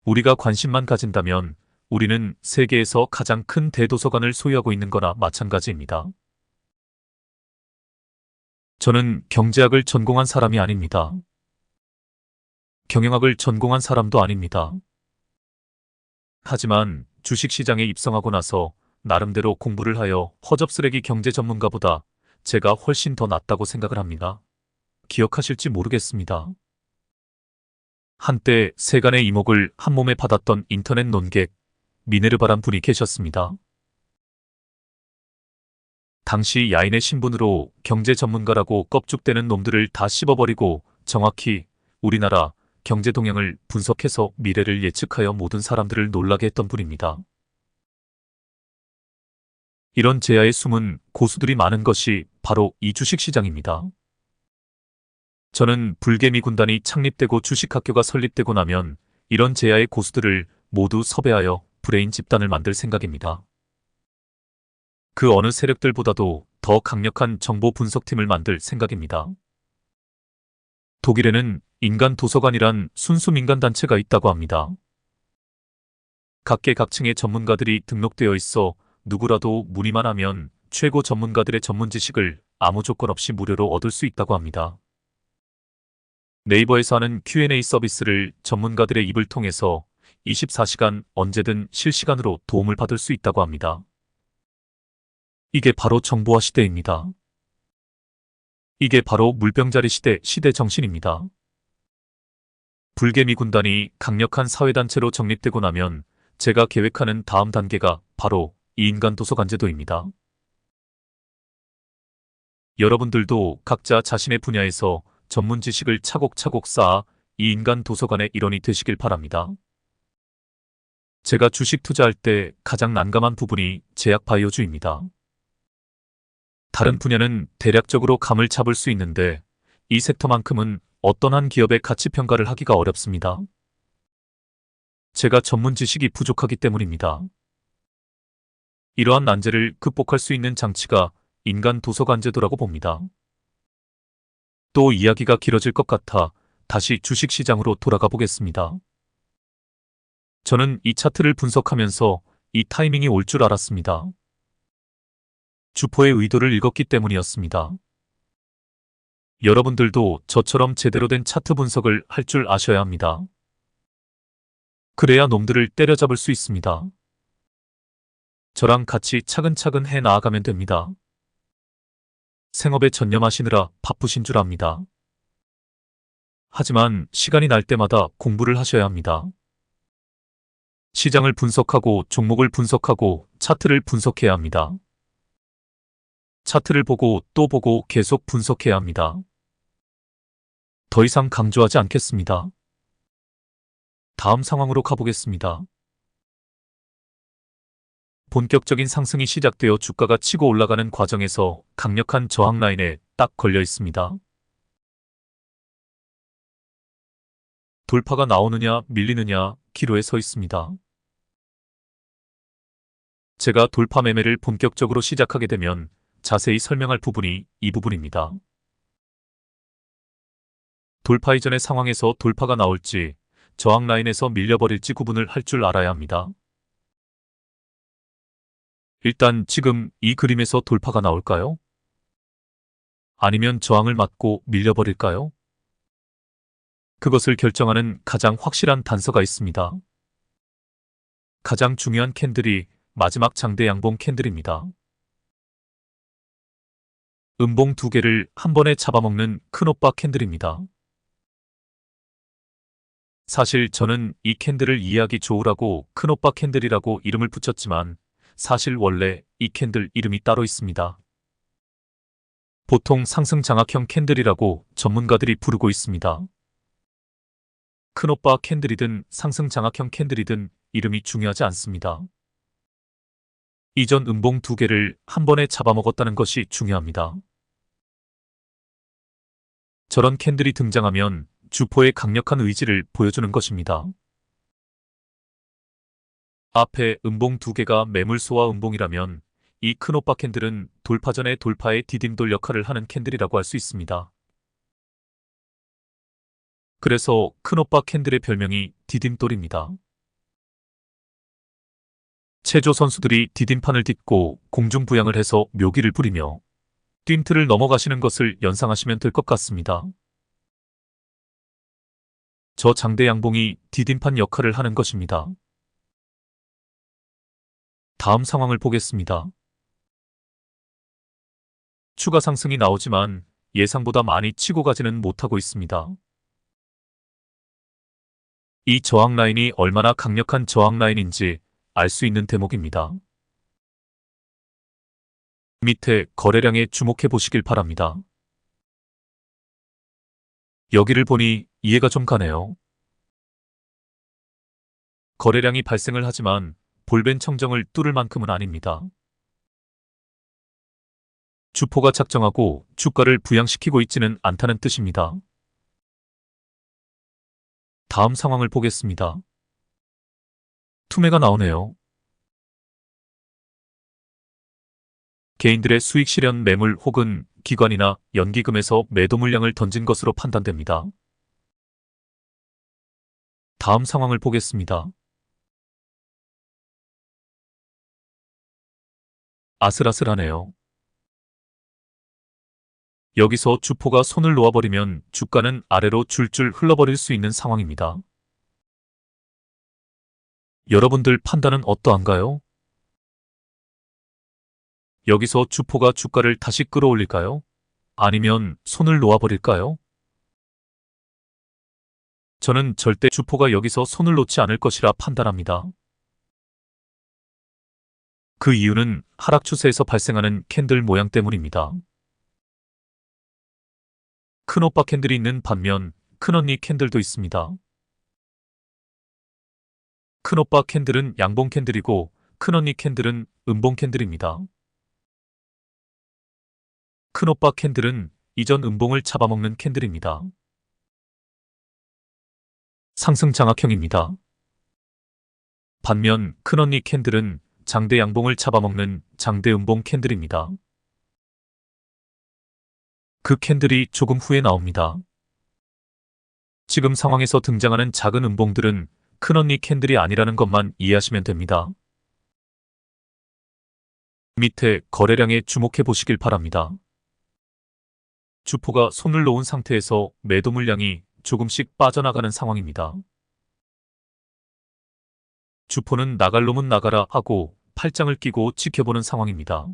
우리가 관심만 가진다면 우리는 세계에서 가장 큰 대도서관을 소유하고 있는 거나 마찬가지입니다. 저는 경제학을 전공한 사람이 아닙니다. 경영학을 전공한 사람도 아닙니다. 하지만 주식시장에 입성하고 나서 나름대로 공부를 하여 허접쓰레기 경제 전문가보다 제가 훨씬 더 낫다고 생각을 합니다. 기억하실지 모르겠습니다. 한때 세간의 이목을 한몸에 받았던 인터넷 논객 미네르바란 분이 계셨습니다. 당시 야인의 신분으로 경제 전문가라고 껍죽대는 놈들을 다 씹어버리고 정확히 우리나라 경제 동향을 분석해서 미래를 예측하여 모든 사람들을 놀라게 했던 분입니다. 이런 제야의 숨은 고수들이 많은 것이 바로 이 주식시장입니다. 저는 불개미 군단이 창립되고 주식학교가 설립되고 나면 이런 제야의 고수들을 모두 섭외하여 브레인 집단을 만들 생각입니다. 그 어느 세력들보다도 더 강력한 정보 분석팀을 만들 생각입니다. 독일에는 인간 도서관이란 순수 민간단체가 있다고 합니다. 각계각층의 전문가들이 등록되어 있어 누구라도 문의만 하면 최고 전문가들의 전문 지식을 아무 조건 없이 무료로 얻을 수 있다고 합니다. 네이버에서 하는 Q&A 서비스를 전문가들의 입을 통해서 24시간 언제든 실시간으로 도움을 받을 수 있다고 합니다. 이게 바로 정보화 시대입니다. 이게 바로 물병자리 시대 정신입니다. 불개미 군단이 강력한 사회단체로 정립되고 나면 제가 계획하는 다음 단계가 바로 이 인간 도서관제도입니다. 여러분들도 각자 자신의 분야에서 전문 지식을 차곡차곡 쌓아 이 인간 도서관의 일원이 되시길 바랍니다. 제가 주식 투자할 때 가장 난감한 부분이 제약 바이오주입니다. 다른 분야는 대략적으로 감을 잡을 수 있는데 이 섹터만큼은 어떤 한 기업의 가치 평가를 하기가 어렵습니다. 제가 전문 지식이 부족하기 때문입니다. 이러한 난제를 극복할 수 있는 장치가 인간 도서관 제도라고 봅니다. 또 이야기가 길어질 것 같아 다시 주식시장으로 돌아가 보겠습니다. 저는 이 차트를 분석하면서 이 타이밍이 올 줄 알았습니다. 주포의 의도를 읽었기 때문이었습니다. 여러분들도 저처럼 제대로 된 차트 분석을 할 줄 아셔야 합니다. 그래야 놈들을 때려잡을 수 있습니다. 저랑 같이 차근차근 해 나아가면 됩니다. 생업에 전념하시느라 바쁘신 줄 압니다. 하지만 시간이 날 때마다 공부를 하셔야 합니다. 시장을 분석하고 종목을 분석하고 차트를 분석해야 합니다. 차트를 보고 또 보고 계속 분석해야 합니다. 더 이상 강조하지 않겠습니다. 다음 상황으로 가보겠습니다. 본격적인 상승이 시작되어 주가가 치고 올라가는 과정에서 강력한 저항 라인에 딱 걸려 있습니다. 돌파가 나오느냐 밀리느냐 기로에 서 있습니다. 제가 돌파 매매를 본격적으로 시작하게 되면 자세히 설명할 부분이 이 부분입니다. 돌파 이전의 상황에서 돌파가 나올지 저항 라인에서 밀려버릴지 구분을 할 줄 알아야 합니다. 일단 지금 이 그림에서 돌파가 나올까요? 아니면 저항을 맞고 밀려버릴까요? 그것을 결정하는 가장 확실한 단서가 있습니다. 가장 중요한 캔들이 마지막 장대 양봉 캔들입니다. 음봉 두 개를 한 번에 잡아먹는 큰오빠 캔들입니다. 사실 저는 이 캔들을 이해하기 좋으라고 큰오빠 캔들이라고 이름을 붙였지만 사실 원래 이 캔들 이름이 따로 있습니다. 보통 상승장악형 캔들이라고 전문가들이 부르고 있습니다. 큰오빠 캔들이든 상승장악형 캔들이든 이름이 중요하지 않습니다. 이전 음봉 두 개를 한 번에 잡아먹었다는 것이 중요합니다. 저런 캔들이 등장하면 주포의 강력한 의지를 보여주는 것입니다. 앞에 음봉 두 개가 매물소와 음봉이라면 이 큰오빠 캔들은 돌파 전에 돌파의 디딤돌 역할을 하는 캔들이라고 할 수 있습니다. 그래서 큰오빠 캔들의 별명이 디딤돌입니다. 체조 선수들이 디딤판을 딛고 공중부양을 해서 묘기를 부리며 뛴틀을 넘어가시는 것을 연상하시면 될 것 같습니다. 저 장대 양봉이 디딤판 역할을 하는 것입니다. 다음 상황을 보겠습니다. 추가 상승이 나오지만 예상보다 많이 치고 가지는 못하고 있습니다. 이 저항 라인이 얼마나 강력한 저항 라인인지 알 수 있는 대목입니다. 밑에 거래량에 주목해 보시길 바랍니다. 여기를 보니 이해가 좀 가네요. 거래량이 발생을 하지만 볼벤 청정을 뚫을 만큼은 아닙니다. 주포가 작정하고 주가를 부양시키고 있지는 않다는 뜻입니다. 다음 상황을 보겠습니다. 투매가 나오네요. 개인들의 수익 실현 매물 혹은 기관이나 연기금에서 매도 물량을 던진 것으로 판단됩니다. 다음 상황을 보겠습니다. 아슬아슬하네요. 여기서 주포가 손을 놓아버리면 주가는 아래로 줄줄 흘러버릴 수 있는 상황입니다. 여러분들 판단은 어떠한가요? 여기서 주포가 주가를 다시 끌어올릴까요? 아니면 손을 놓아버릴까요? 저는 절대 주포가 여기서 손을 놓지 않을 것이라 판단합니다. 그 이유는 하락 추세에서 발생하는 캔들 모양 때문입니다. 큰오빠 캔들이 있는 반면 큰언니 캔들도 있습니다. 큰오빠 캔들은 양봉 캔들이고 큰언니 캔들은 음봉 캔들입니다. 큰오빠 캔들은 이전 음봉을 잡아먹는 캔들입니다. 상승 장악형입니다. 반면 큰언니 캔들은 장대 양봉을 잡아먹는 장대 음봉 캔들입니다. 그 캔들이 조금 후에 나옵니다. 지금 상황에서 등장하는 작은 음봉들은 큰언니 캔들이 아니라는 것만 이해하시면 됩니다. 밑에 거래량에 주목해 보시길 바랍니다. 주포가 손을 놓은 상태에서 매도 물량이 조금씩 빠져나가는 상황입니다. 주포는 나갈 놈은 나가라 하고 팔짱을 끼고 지켜보는 상황입니다.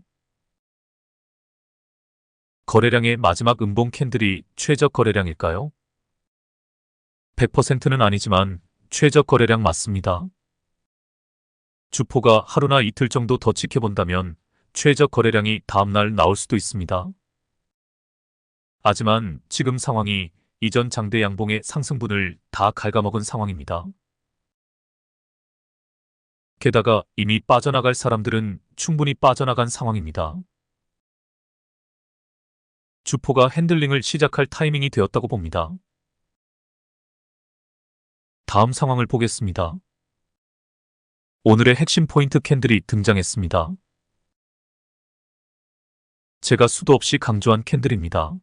거래량의 마지막 음봉 캔들이 최저 거래량일까요? 100%는 아니지만 최저 거래량 맞습니다. 주포가 하루나 이틀 정도 더 지켜본다면 최저 거래량이 다음날 나올 수도 있습니다. 하지만 지금 상황이 이전 장대 양봉의 상승분을 다 갉아먹은 상황입니다. 게다가 이미 빠져나갈 사람들은 충분히 빠져나간 상황입니다. 주포가 핸들링을 시작할 타이밍이 되었다고 봅니다. 다음 상황을 보겠습니다. 오늘의 핵심 포인트 캔들이 등장했습니다. 제가 수도 없이 강조한 캔들입니다.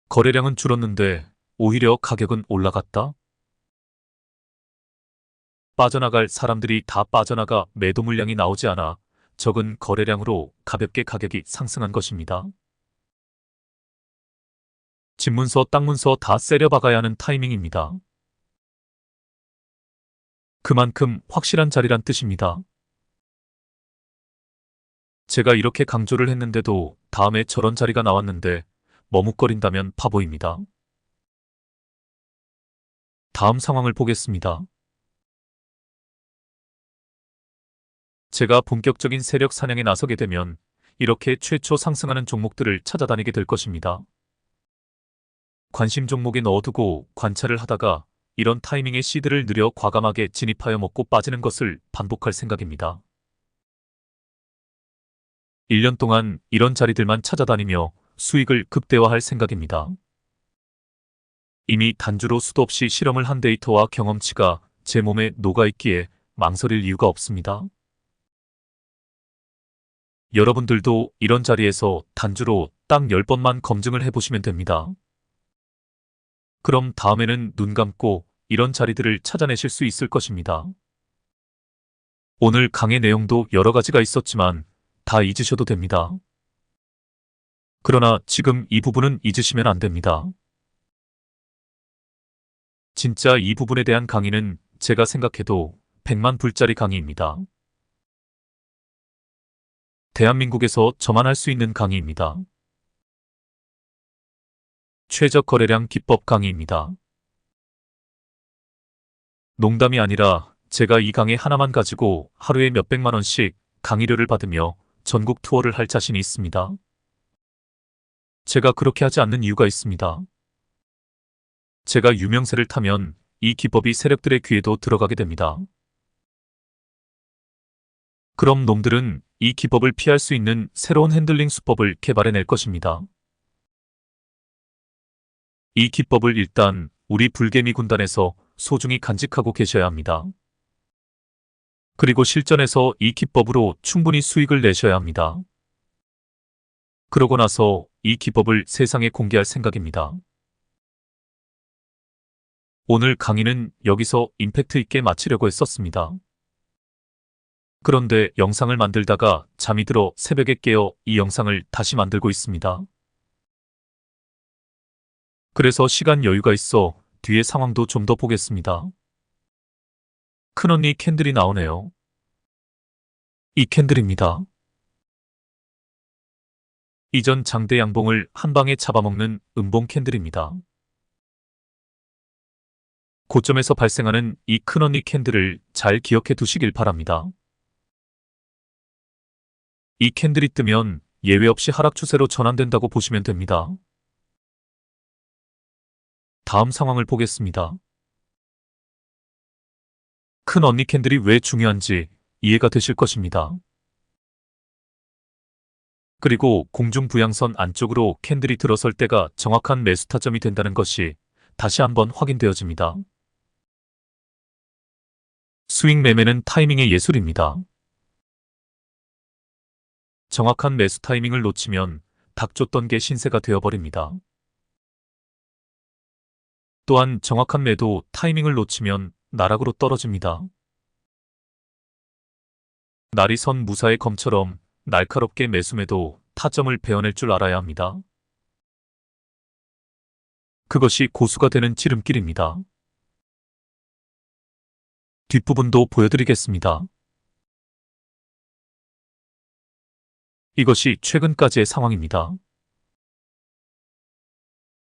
거래량은 줄었는데 오히려 가격은 올라갔다. 빠져나갈 사람들이 다 빠져나가 매도 물량이 나오지 않아 적은 거래량으로 가볍게 가격이 상승한 것입니다. 집문서, 땅문서 다 세려박아야 하는 타이밍입니다. 그만큼 확실한 자리란 뜻입니다. 제가 이렇게 강조를 했는데도 다음에 저런 자리가 나왔는데 머뭇거린다면 바보입니다. 다음 상황을 보겠습니다. 제가 본격적인 세력 사냥에 나서게 되면 이렇게 최초 상승하는 종목들을 찾아다니게 될 것입니다. 관심 종목에 넣어두고 관찰을 하다가 이런 타이밍에 시드를 느려 과감하게 진입하여 먹고 빠지는 것을 반복할 생각입니다. 1년 동안 이런 자리들만 찾아다니며 수익을 극대화할 생각입니다. 이미 단주로 수도 없이 실험을 한 데이터와 경험치가 제 몸에 녹아있기에 망설일 이유가 없습니다. 여러분들도 이런 자리에서 단주로 딱 10번만 검증을 해보시면 됩니다. 그럼 다음에는 눈 감고 이런 자리들을 찾아내실 수 있을 것입니다. 오늘 강의 내용도 여러 가지가 있었지만 다 잊으셔도 됩니다. 그러나 지금 이 부분은 잊으시면 안 됩니다. 진짜 이 부분에 대한 강의는 제가 생각해도 100만 불짜리 강의입니다. 대한민국에서 저만 할 수 있는 강의입니다. 최적 거래량 기법 강의입니다. 농담이 아니라 제가 이 강의 하나만 가지고 하루에 몇백만 원씩 강의료를 받으며 전국 투어를 할 자신이 있습니다. 제가 그렇게 하지 않는 이유가 있습니다. 제가 유명세를 타면 이 기법이 세력들의 귀에도 들어가게 됩니다. 그럼 놈들은 이 기법을 피할 수 있는 새로운 핸들링 수법을 개발해낼 것입니다. 이 기법을 일단 우리 불개미 군단에서 소중히 간직하고 계셔야 합니다. 그리고 실전에서 이 기법으로 충분히 수익을 내셔야 합니다. 그러고 나서 이 기법을 세상에 공개할 생각입니다. 오늘 강의는 여기서 임팩트 있게 마치려고 했었습니다. 그런데 영상을 만들다가 잠이 들어 새벽에 깨어 이 영상을 다시 만들고 있습니다. 그래서 시간 여유가 있어 뒤에 상황도 좀 더 보겠습니다. 큰언니 캔들이 나오네요. 이 캔들입니다. 이전 장대 양봉을 한 방에 잡아먹는 음봉 캔들입니다. 고점에서 발생하는 이 큰언니 캔들을 잘 기억해 두시길 바랍니다. 이 캔들이 뜨면 예외 없이 하락 추세로 전환된다고 보시면 됩니다. 다음 상황을 보겠습니다. 큰 언니 캔들이 왜 중요한지 이해가 되실 것입니다. 그리고 공중부양선 안쪽으로 캔들이 들어설 때가 정확한 매수 타점이 된다는 것이 다시 한번 확인되어집니다. 스윙 매매는 타이밍의 예술입니다. 정확한 매수 타이밍을 놓치면 닥쳤던 게 신세가 되어버립니다. 또한 정확한 매도 타이밍을 놓치면 나락으로 떨어집니다. 날이 선 무사의 검처럼 날카롭게 매수매도 타점을 베어낼 줄 알아야 합니다. 그것이 고수가 되는 지름길입니다. 뒷부분도 보여드리겠습니다. 이것이 최근까지의 상황입니다.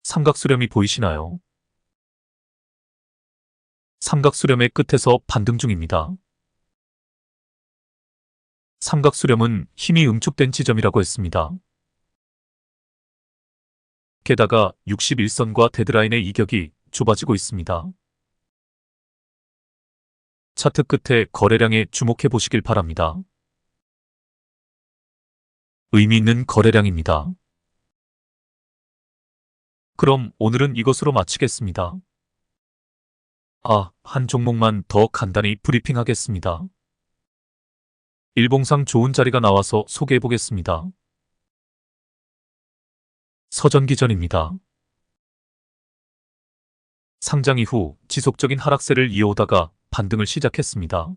삼각수렴이 보이시나요? 삼각수렴의 끝에서 반등 중입니다. 삼각수렴은 힘이 응축된 지점이라고 했습니다. 게다가 61선과 데드라인의 이격이 좁아지고 있습니다. 차트 끝에 거래량에 주목해 보시길 바랍니다. 의미 있는 거래량입니다. 그럼 오늘은 이것으로 마치겠습니다. 한 종목만 더 간단히 브리핑하겠습니다. 일봉상 좋은 자리가 나와서 소개해 보겠습니다. 서전기전입니다. 상장 이후 지속적인 하락세를 이어오다가 반등을 시작했습니다.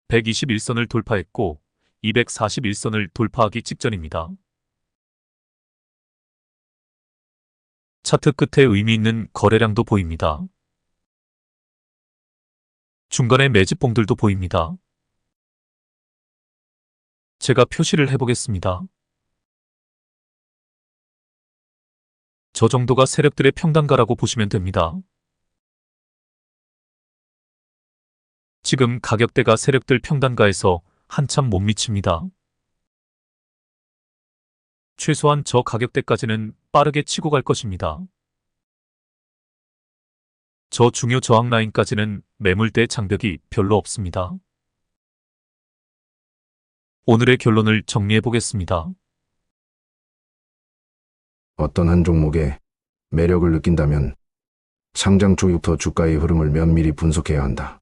121선을 돌파했고 241선을 돌파하기 직전입니다. 차트 끝에 의미 있는 거래량도 보입니다. 중간에 매집봉들도 보입니다. 제가 표시를 해보겠습니다. 저 정도가 세력들의 평단가라고 보시면 됩니다. 지금 가격대가 세력들 평단가에서 한참 못 미칩니다. 최소한 저 가격대까지는 빠르게 치고 갈 것입니다. 저 중요 저항 라인까지는 매물대 장벽이 별로 없습니다. 오늘의 결론을 정리해 보겠습니다. 어떤 한 종목에 매력을 느낀다면 상장 초기부터 주가의 흐름을 면밀히 분석해야 한다.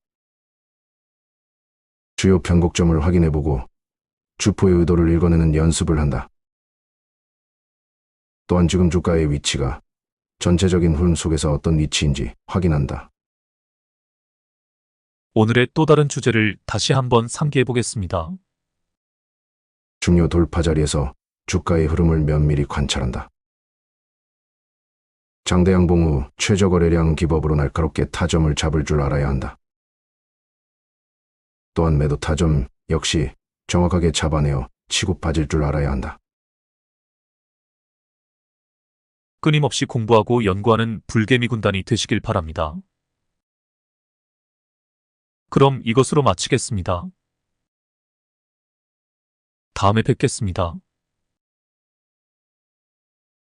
주요 변곡점을 확인해보고 주포의 의도를 읽어내는 연습을 한다. 또한 지금 주가의 위치가 전체적인 흐름 속에서 어떤 위치인지 확인한다. 오늘의 또 다른 주제를 다시 한번 상기해 보겠습니다. 중요 돌파 자리에서 주가의 흐름을 면밀히 관찰한다. 장대 양봉 후 최저 거래량 기법으로 날카롭게 타점을 잡을 줄 알아야 한다. 또한 매도 타점 역시 정확하게 잡아내어 치고 빠질 줄 알아야 한다. 끊임없이 공부하고 연구하는 불개미 군단이 되시길 바랍니다. 그럼 이것으로 마치겠습니다. 다음에 뵙겠습니다.